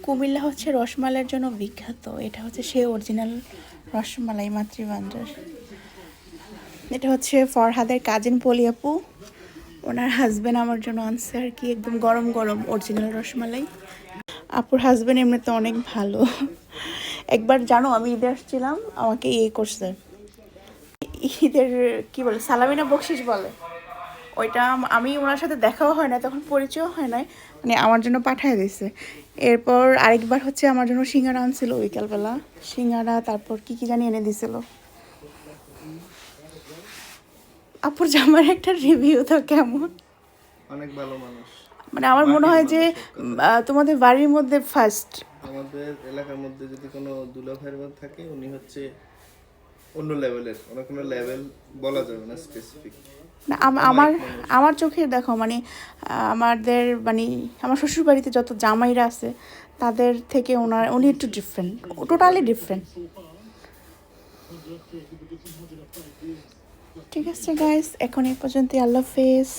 কুমিল্লা হচ্ছে রসমালাইয়ের জন্য বিখ্যাত। এটা হচ্ছে সে অরিজিনাল রসমালাই মাতৃভান্ডার। এটা হচ্ছে ফরহাদের কাজিন পলি আপু, ওনার হাজব্যান্ড আমার জন্য আনছে আর কি, একদম গরম গরম অরিজিনাল রসমালাই। আপুর হাজব্যান্ড এমনিতে অনেক ভালো। একবার জানো আমি ঈদে আসছিলাম, আমাকে করছে, ঈদের কি বলে সালামি না বকশিস বলে ওইটা, আমি ওনার সাথে দেখাও হয় না তখন, পরিচয় হয় নাই, মানে আমার জন্য পাঠিয়ে দিয়েছে। এরপর আরেকবার হচ্ছে আমার জন্য সিঙ্গারা আনছিল বিকালবেলা, সিঙ্গারা তারপর কি কি জানি এনে দিছিল। আপুর জামার একটা রিভিউ তো কেমন? অনেক ভালো মানুষ, মানে আমার মনে হয় যে তোমাদের বাড়ির মধ্যে ফার্স্ট, আমাদের এলাকার মধ্যে যদি কোনো দুলাভাইয়ের মধ্যে থাকে উনি হচ্ছে অন্য লেভেলের, ওনার কোনো লেভেল বলা যাবে না স্পেসিফিক। না আমার আমার চোখে দেখো মানে আমাদের মানে আমার শ্বশুর বাড়িতে যত জামাইরা আছে তাদের থেকে উনি একটু ডিফারেন্ট, টোটালি ডিফারেন্ট। ঠিক আছে গাইস, এখন এই পর্যন্ত, আল্লাহ হাফেজ।